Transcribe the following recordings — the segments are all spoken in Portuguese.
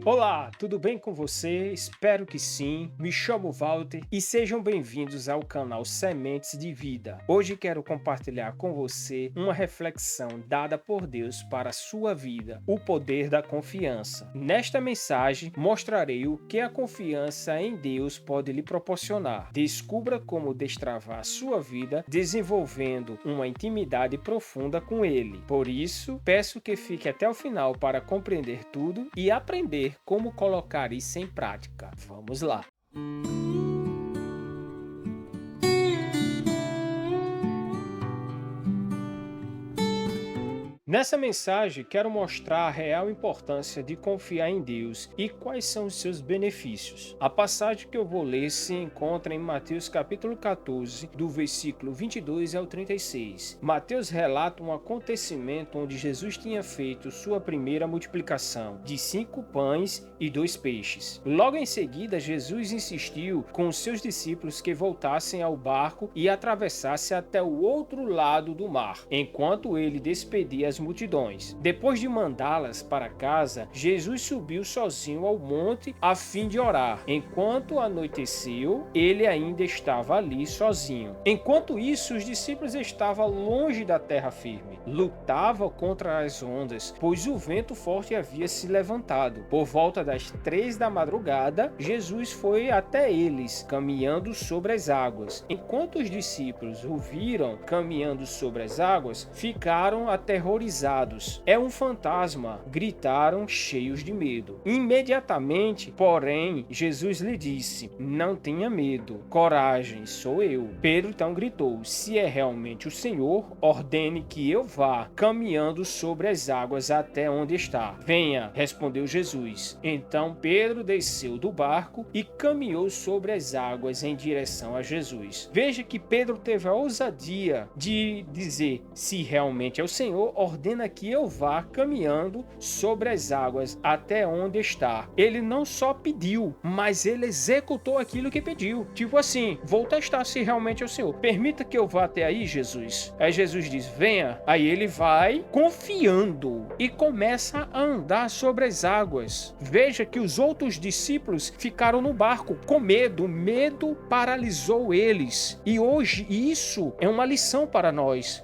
Olá, tudo bem com você? Espero que sim. Me chamo Walter e sejam bem-vindos ao canal Sementes de Vida. Hoje quero compartilhar com você uma reflexão dada por Deus para a sua vida, o poder da confiança. Nesta mensagem, mostrarei o que a confiança em Deus pode lhe proporcionar. Descubra como destravar a sua vida desenvolvendo uma intimidade profunda com Ele. Por isso, peço que fique até o final para compreender tudo e aprender como colocar isso em prática. Vamos lá! Nessa mensagem, quero mostrar a real importância de confiar em Deus e quais são os seus benefícios. A passagem que eu vou ler se encontra em Mateus capítulo 14, do versículo 22 ao 36. Mateus relata um acontecimento onde Jesus tinha feito sua primeira multiplicação de 5 pães e 2 peixes. Logo em seguida, Jesus insistiu com os seus discípulos que voltassem ao barco e atravessassem até o outro lado do mar, enquanto ele despedia as multidões. Depois de mandá-las para casa, Jesus subiu sozinho ao monte a fim de orar. Enquanto anoiteceu, ele ainda estava ali sozinho. Enquanto isso, os discípulos estavam longe da terra firme. Lutavam contra as ondas, pois o vento forte havia se levantado. Por volta das 3 da madrugada, Jesus foi até eles, caminhando sobre as águas. Enquanto os discípulos o viram caminhando sobre as águas, ficaram aterrorizados. É um fantasma, gritaram cheios de medo. Imediatamente, porém, Jesus lhe disse: não tenha medo, coragem, sou eu. Pedro então gritou: se é realmente o Senhor, ordene que eu vá caminhando sobre as águas até onde está. Venha, respondeu Jesus. Então Pedro desceu do barco e caminhou sobre as águas em direção a Jesus. Veja que Pedro teve a ousadia de dizer: se realmente é o Senhor, ordena que eu vá caminhando sobre as águas até onde está. Ele não só pediu, mas ele executou aquilo que pediu. Tipo assim, vou testar se realmente é o Senhor. Permita que eu vá até aí, Jesus. Aí Jesus diz: venha. Aí ele vai confiando e começa a andar sobre as águas. Veja que os outros discípulos ficaram no barco com medo. O medo paralisou eles. E hoje isso é uma lição para nós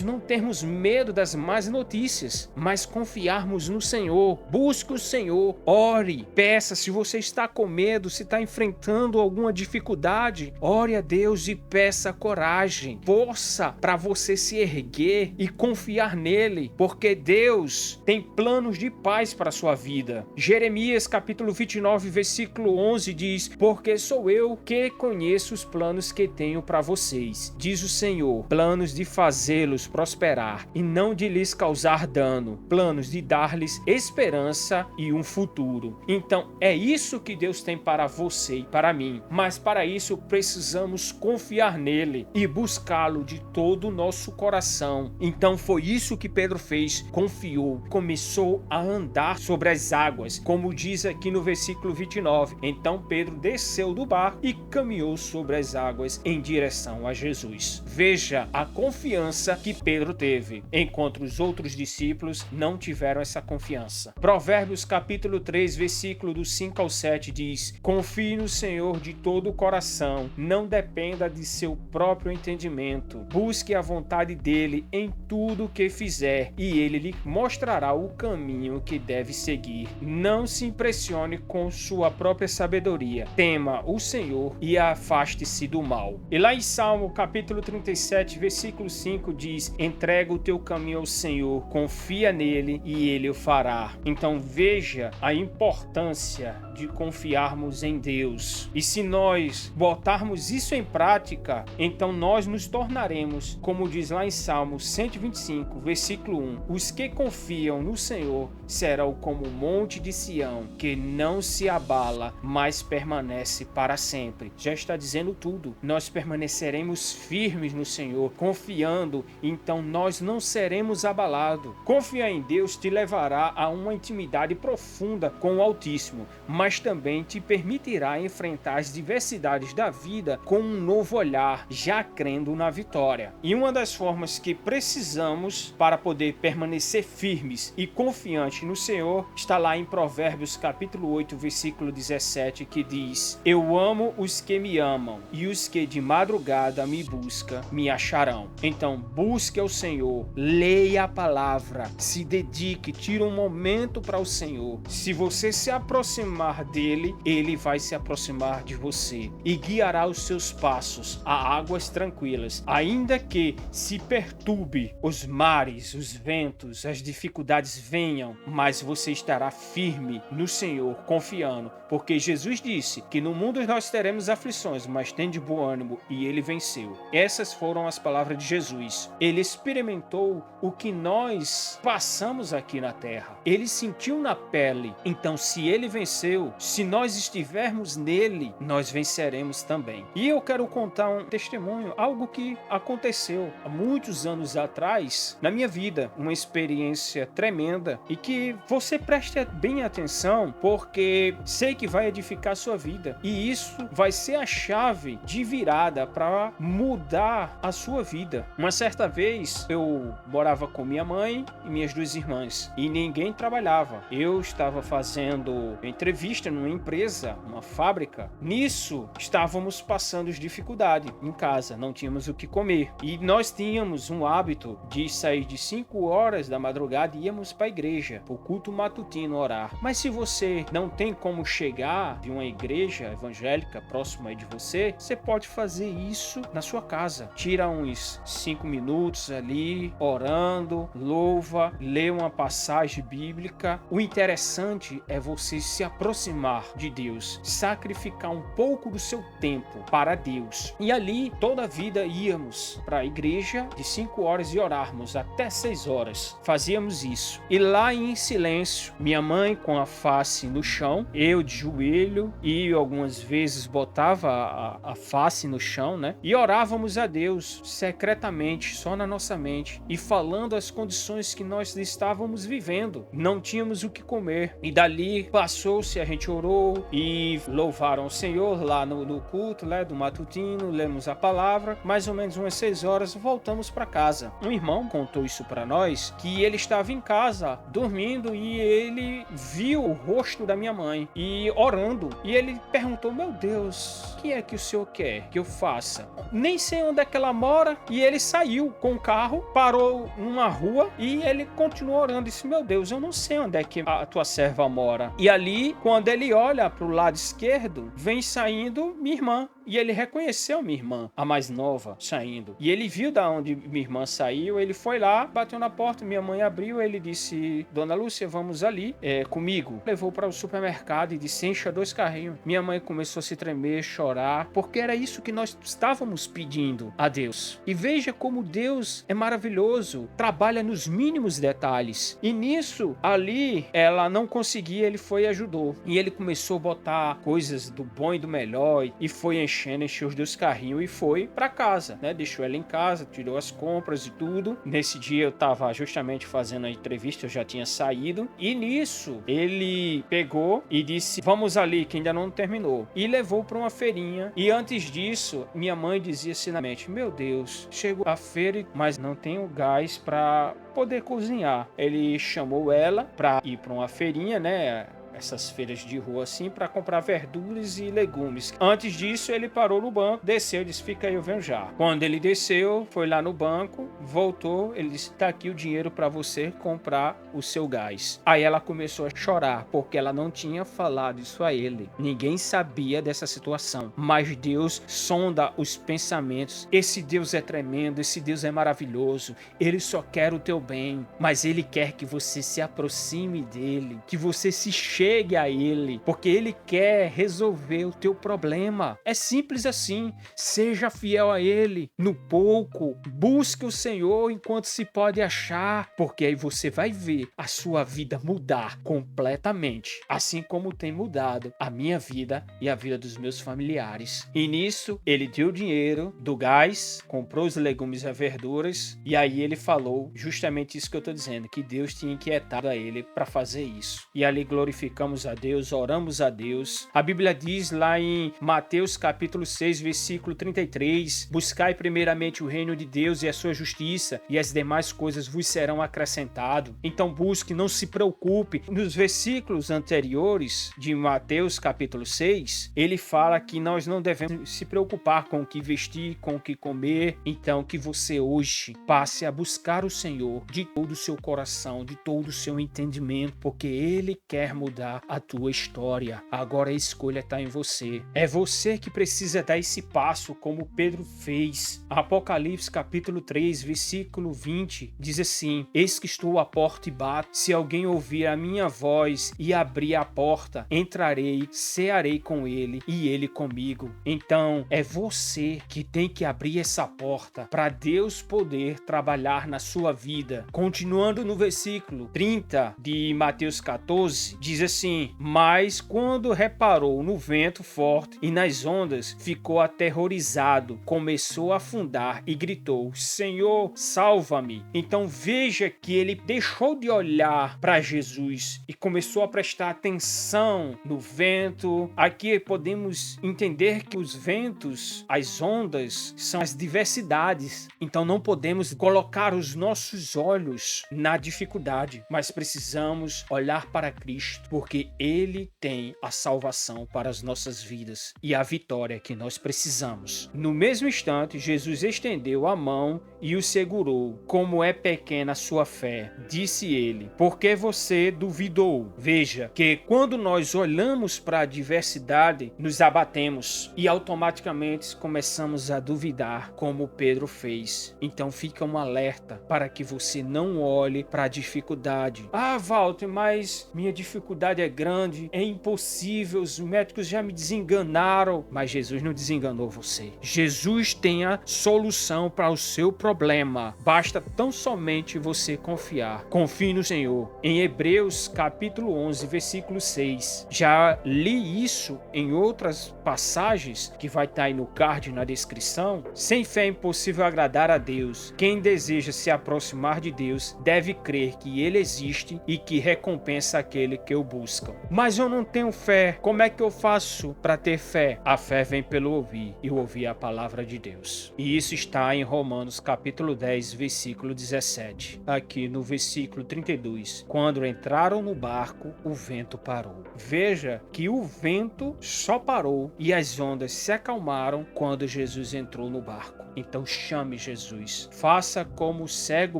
não termos medo das más notícias, mas confiarmos no Senhor. Busque o Senhor, ore, peça. Se você está com medo, se está enfrentando alguma dificuldade, ore a Deus e peça coragem, força para você se erguer e confiar nele, porque Deus tem planos de paz para a sua vida. Jeremias capítulo 29, versículo 11 diz: porque sou eu que conheço os planos que tenho para vocês, diz o Senhor, planos de fazê-los prosperar e não de lhes causar dano, planos de dar-lhes esperança e um futuro. Então é isso que Deus tem para você e para mim, mas para isso precisamos confiar nele e buscá-lo de todo o nosso coração. Então foi isso que Pedro fez, confiou, começou a andar sobre as águas, como diz aqui no versículo 29. Então Pedro desceu do barco e caminhou sobre as águas em direção a Jesus. Veja a confiança que Pedro teve, enquanto os outros discípulos não tiveram essa confiança. Provérbios capítulo 3, versículo do 5 ao 7 diz: confie no Senhor de todo o coração, não dependa de seu próprio entendimento. Busque a vontade dele em tudo o que fizer, e ele lhe mostrará o caminho que deve seguir. Não se impressione com sua própria sabedoria. Tema o Senhor e afaste-se do mal. E lá em Salmo capítulo 37, versículo 5 diz: entrega o teu caminho ao Senhor, confia nele e ele o fará. Então veja a importância de confiarmos em Deus. E se nós botarmos isso em prática, então nós nos tornaremos, como diz lá em Salmo 125, versículo 1, os que confiam no Senhor serão como o monte de Sião, que não se abala, mas permanece para sempre. Já está dizendo tudo. Nós permaneceremos firmes no Senhor, confiando, então nós não seremos abalados. Confiar em Deus te levará a uma intimidade profunda com o Altíssimo, mas também te permitirá enfrentar as diversidades da vida com um novo olhar, já crendo na vitória. E uma das formas que precisamos precisamos para poder permanecer firmes e confiantes no Senhor está lá em Provérbios capítulo 8, versículo 17, que diz: eu amo os que me amam, e os que de madrugada me buscam me acharão. Então busque ao Senhor, leia a palavra, se dedique, tire um momento para o Senhor. Se você se aproximar dele, ele vai se aproximar de você e guiará os seus passos a águas tranquilas, ainda que se perturbe os mares, os ventos, as dificuldades venham, mas você estará firme no Senhor, confiando, porque Jesus disse que no mundo nós teremos aflições, mas tem de bom ânimo, e ele venceu. Essas foram as palavras de Jesus. Ele experimentou o que nós passamos aqui na terra. Ele sentiu na pele. Então, se ele venceu, se nós estivermos nele, nós venceremos também. E eu quero contar um testemunho, algo que aconteceu há muitos anos atrás na minha vida, uma experiência tremenda, e que você preste bem atenção, porque sei que vai edificar a sua vida, e isso vai ser a chave de virada para mudar a sua vida. Uma certa vez eu morava com minha mãe e minhas duas irmãs e ninguém trabalhava. Eu estava fazendo entrevista numa empresa, uma fábrica. Nisso estávamos passando dificuldade em casa, não tínhamos o que comer, e nós tínhamos um hábito de sair de 5 horas da madrugada e íamos para a igreja, para o culto matutino orar. Mas se você não tem como chegar de uma igreja evangélica próxima de você, você pode fazer isso na sua casa. Tira uns 5 minutos ali, orando, louva, lê uma passagem bíblica. O interessante é você se aproximar de Deus, sacrificar um pouco do seu tempo para Deus. E ali, toda a vida íamos para a igreja de 5 horas e orarmos até 6 horas. Fazíamos isso. E lá em silêncio, minha mãe com a face no chão, eu de joelho, e algumas vezes botava a face no chão, né? E orávamos a Deus secretamente, só na nossa mente, e falando as condições que nós estávamos vivendo. Não tínhamos o que comer. E dali passou-se, a gente orou e louvaram o Senhor lá no culto, né, do matutino, lemos a palavra, mais ou menos umas 6 horas, voltamos para casa. Um irmão contou isso para nós, que ele estava em casa, dormindo, e ele viu o rosto da minha mãe, e orando, e ele perguntou: meu Deus, o que é que o senhor quer que eu faça? Nem sei onde é que ela mora. E ele saiu com o carro, parou numa rua, e ele continuou orando, disse: meu Deus, eu não sei onde é que a tua serva mora. E ali, quando ele olha para o lado esquerdo, vem saindo minha irmã, e ele reconheceu minha irmã, a mais nova, saindo. E ele viu da onde minha irmã saiu, ele foi lá, bateu na porta, minha mãe abriu, ele disse: dona Lúcia, vamos ali comigo. Levou para o supermercado e disse: encha 2 carrinhos. Minha mãe começou a se tremer, chorar, porque era isso que nós estávamos pedindo a Deus. E veja como Deus é maravilhoso, trabalha nos mínimos detalhes. E nisso, ali, ela não conseguia, ele foi e ajudou. E ele começou a botar coisas do bom e do melhor, e foi encheu os 2 carrinhos e foi para casa, né? Deixou ela em casa, tirou as compras e tudo. Nesse dia eu tava justamente fazendo a entrevista, eu já tinha saído, e nisso ele pegou e disse: vamos ali que ainda não terminou, e levou para uma feirinha. E antes disso, minha mãe dizia assim na mente: meu Deus, chegou a feira, mas não tenho gás para poder cozinhar. Ele chamou ela para ir para uma feirinha, né? Essas feiras de rua assim, para comprar verduras e legumes. Antes disso, ele parou no banco, desceu, disse: fica aí, eu venho já. Quando ele desceu, foi lá no banco, voltou, ele disse: tá aqui o dinheiro para você comprar o seu gás. Aí ela começou a chorar, porque ela não tinha falado isso a ele. Ninguém sabia dessa situação, mas Deus sonda os pensamentos. Esse Deus é tremendo, esse Deus é maravilhoso, ele só quer o teu bem, mas ele quer que você se aproxime dele, que você se chegue a ele, porque ele quer resolver o teu problema. É simples assim. Seja fiel a ele no pouco, busque o Senhor enquanto se pode achar, porque aí você vai ver a sua vida mudar completamente, assim como tem mudado a minha vida e a vida dos meus familiares. E nisso ele deu dinheiro do gás, comprou os legumes e as verduras, e aí ele falou justamente isso que eu estou dizendo, que Deus tinha inquietado a ele para fazer isso. E ali glorificou glorificamos a Deus, oramos a Deus. A Bíblia diz lá em Mateus capítulo 6, versículo 33, buscai primeiramente o reino de Deus e a sua justiça, e as demais coisas vos serão acrescentadas. Então busque, não se preocupe. Nos versículos anteriores de Mateus capítulo 6, ele fala que nós não devemos se preocupar com o que vestir, com o que comer. Então que você hoje passe a buscar o Senhor de todo o seu coração, de todo o seu entendimento, porque Ele quer mudar a tua história. Agora a escolha está em você. É você que precisa dar esse passo, como Pedro fez. Apocalipse capítulo 3, versículo 20, diz assim: eis que estou à porta e bato. Se alguém ouvir a minha voz e abrir a porta, entrarei, cearei com ele e ele comigo. Então é você que tem que abrir essa porta para Deus poder trabalhar na sua vida. Continuando no versículo 30 de Mateus 14, diz assim: mas quando reparou no vento forte e nas ondas, ficou aterrorizado, começou a afundar e gritou: Senhor, salva-me. Então veja que ele deixou de olhar para Jesus e começou a prestar atenção no vento. Aqui podemos entender que os ventos, as ondas, são as diversidades. Então não podemos colocar os nossos olhos na dificuldade, mas precisamos olhar para Cristo, porque Ele tem a salvação para as nossas vidas e a vitória que nós precisamos. No mesmo instante, Jesus estendeu a mão e o segurou. Como é pequena a sua fé, disse ele, porque você duvidou. Veja que quando nós olhamos para a adversidade, nos abatemos e automaticamente começamos a duvidar, como Pedro fez. Então fica um alerta para que você não olhe para a dificuldade. Ah, Walter, mas minha dificuldade é grande, é impossível, os médicos já me desenganaram. Mas Jesus não desenganou você. Jesus tem a solução para o seu problema. Basta tão somente você confiar. Confie no Senhor. Em Hebreus capítulo 11, versículo 6. Já li isso em outras passagens que vai estar aí no card na descrição. Sem fé é impossível agradar a Deus. Quem deseja se aproximar de Deus deve crer que Ele existe e que recompensa aquele que o busca. Mas eu não tenho fé. Como é que eu faço para ter fé? A fé vem pelo ouvir e ouvir a palavra de Deus. E isso está em Romanos capítulo 10, versículo 17. Aqui no versículo 32. Quando entraram no barco, o vento parou. Veja que o vento só parou e as ondas se acalmaram quando Jesus entrou no barco. Então chame Jesus. Faça como o cego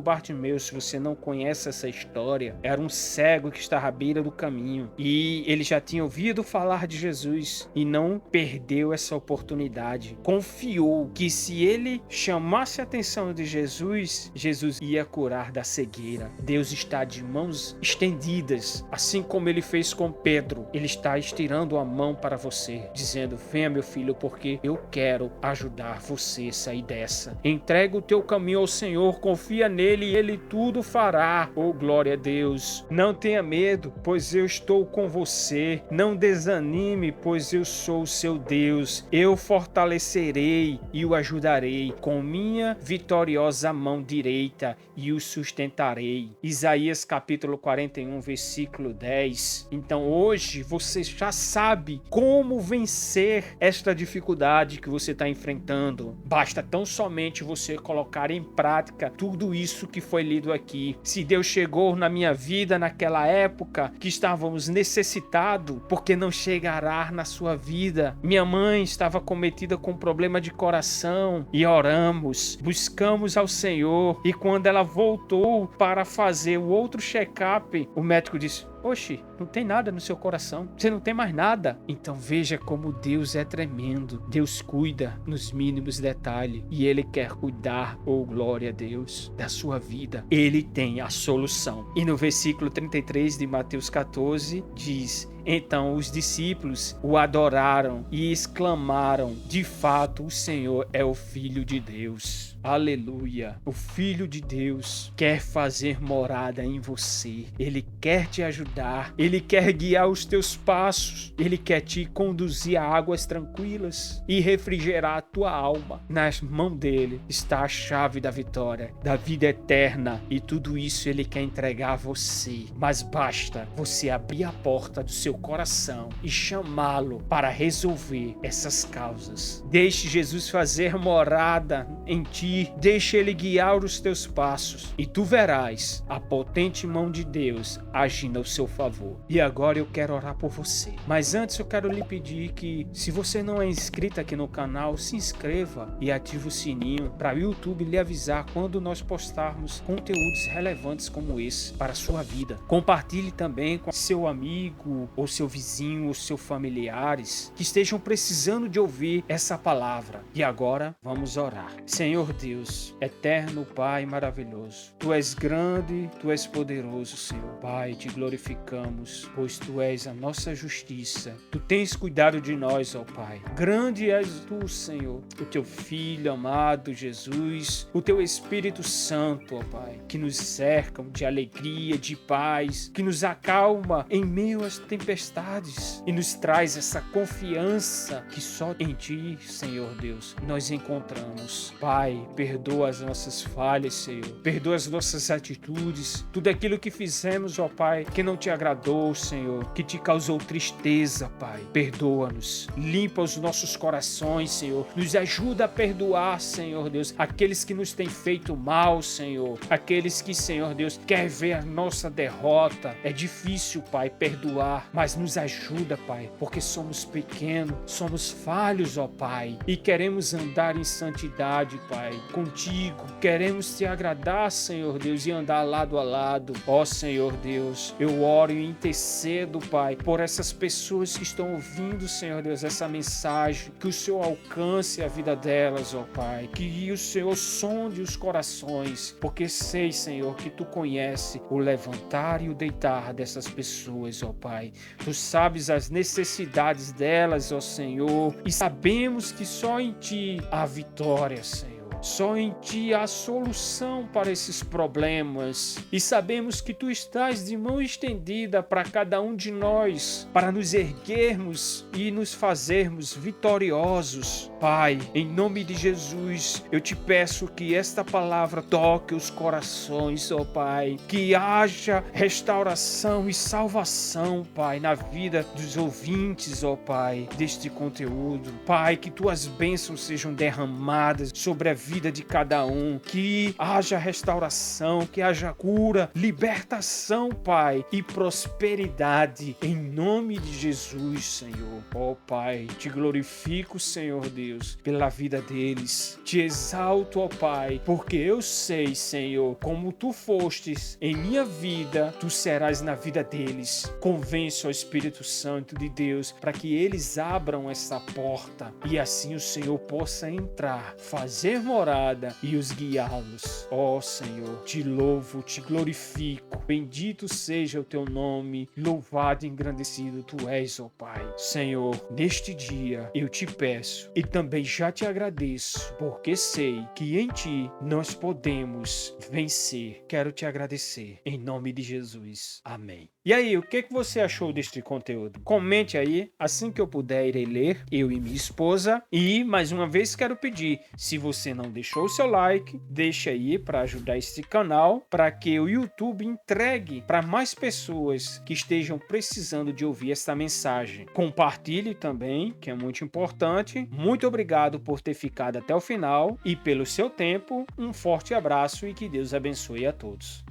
Bartimeu. Se você não conhece essa história, era um cego que estava à beira do caminho e ele já tinha ouvido falar de Jesus e não perdeu essa oportunidade. Confiou que se ele chamasse a atenção de Jesus, Jesus ia curar da cegueira. Deus está de mãos estendidas, assim como ele fez com Pedro. Ele está estirando a mão para você, dizendo: venha, meu filho, porque eu quero ajudar você a sair dessa. Entrega o teu caminho ao Senhor, confia nele e ele tudo fará. Oh, glória a Deus. Não tenha medo, pois eu estou com você. Não desanime, pois eu sou o seu Deus. Eu fortalecerei e o ajudarei com minha vitoriosa mão direita e o sustentarei. Isaías capítulo 41, versículo 10. Então hoje você já sabe como vencer esta dificuldade que você está enfrentando. Basta tão somente você colocar em prática tudo isso que foi lido aqui. Se Deus chegou na minha vida naquela época que estávamos necessitados, porque não chegará na sua vida? Minha mãe estava cometida com problema de coração e oramos, buscamos ao Senhor, e quando ela voltou para fazer o outro check-up, o médico disse: oxe, não tem nada no seu coração, você não tem mais nada. Então veja como Deus é tremendo. Deus cuida nos mínimos detalhes e Ele quer cuidar, oh glória a Deus, da sua vida. Ele tem a solução. E no versículo 33 de Mateus 14 diz: Então os discípulos o adoraram e exclamaram: de fato, o Senhor é o Filho de Deus. Aleluia! O Filho de Deus quer fazer morada em você. Ele quer te ajudar. Ele quer guiar os teus passos. Ele quer te conduzir a águas tranquilas e refrigerar a tua alma. Nas mãos dele está a chave da vitória, da vida eterna. E tudo isso ele quer entregar a você. Mas basta você abrir a porta do seu coração e chamá-lo para resolver essas causas. Deixe Jesus fazer morada em ti. Deixa ele guiar os teus passos e tu verás a potente mão de Deus agindo ao seu favor. E agora eu quero orar por você. Mas antes eu quero lhe pedir que, se você não é inscrito aqui no canal, se inscreva e ative o sininho para o YouTube lhe avisar quando nós postarmos conteúdos relevantes como esse para a sua vida. Compartilhe também com seu amigo ou seu vizinho ou seus familiares que estejam precisando de ouvir essa palavra. E agora vamos orar. Senhor Deus, eterno Pai maravilhoso, Tu és grande, Tu és poderoso, Senhor. Pai, Te glorificamos, pois Tu és a nossa justiça. Tu tens cuidado de nós, ó Pai. Grande és Tu, Senhor, o Teu Filho amado Jesus, o Teu Espírito Santo, ó Pai, que nos cercam de alegria, de paz, que nos acalma em meio às tempestades e nos traz essa confiança que só em Ti, Senhor Deus, nós encontramos. Pai, perdoa as nossas falhas, Senhor. Perdoa as nossas atitudes, tudo aquilo que fizemos, ó Pai, que não Te agradou, Senhor, que Te causou tristeza, Pai. Perdoa-nos. Limpa os nossos corações, Senhor. Nos ajuda a perdoar, Senhor Deus, aqueles que nos têm feito mal, Senhor. Aqueles que, Senhor Deus, quer ver a nossa derrota. É difícil, Pai, perdoar, mas nos ajuda, Pai, porque somos pequenos, somos falhos, ó Pai, e queremos andar em santidade, Pai, contigo. Queremos Te agradar, Senhor Deus, e andar lado a lado. Ó Senhor Deus, eu oro e intercedo, Pai, por essas pessoas que estão ouvindo, Senhor Deus, essa mensagem, que o Senhor alcance a vida delas, ó Pai, que o Senhor sonde os corações, porque sei, Senhor, que Tu conhece o levantar e o deitar dessas pessoas, ó Pai. Tu sabes as necessidades delas, ó Senhor, e sabemos que só em Ti há vitória, Senhor. Só em Ti há solução para esses problemas. E sabemos que Tu estás de mão estendida para cada um de nós, para nos erguermos e nos fazermos vitoriosos. Pai, em nome de Jesus, eu Te peço que esta palavra toque os corações, ó Pai. Que haja restauração e salvação, Pai, na vida dos ouvintes, ó Pai, deste conteúdo. Pai, que Tuas bênçãos sejam derramadas sobre a vida de cada um, que haja restauração, que haja cura, libertação, Pai, e prosperidade, em nome de Jesus, Senhor. Ó Pai, Te glorifico, Senhor Deus, pela vida deles. Te exalto, ó Pai, porque eu sei, Senhor, como Tu fostes em minha vida, Tu serás na vida deles. Convenço ao Espírito Santo de Deus para que eles abram essa porta e assim o Senhor possa entrar, fazer morada e os guiá-los. Ó Senhor, Te louvo, Te glorifico. Bendito seja o Teu nome, louvado e engrandecido Tu és, ó Pai. Senhor, neste dia eu Te peço e também já Te agradeço, porque sei que em Ti nós podemos vencer. Quero Te agradecer em nome de Jesus. Amém. E aí, o que você achou deste conteúdo? Comente aí, assim que eu puder irei ler, eu e minha esposa. E, mais uma vez, quero pedir, se você não deixou o seu like, deixa aí para ajudar este canal, para que o YouTube entregue para mais pessoas que estejam precisando de ouvir esta mensagem. Compartilhe também, que é muito importante. Muito obrigado por ter ficado até o final e pelo seu tempo. Um forte abraço e que Deus abençoe a todos.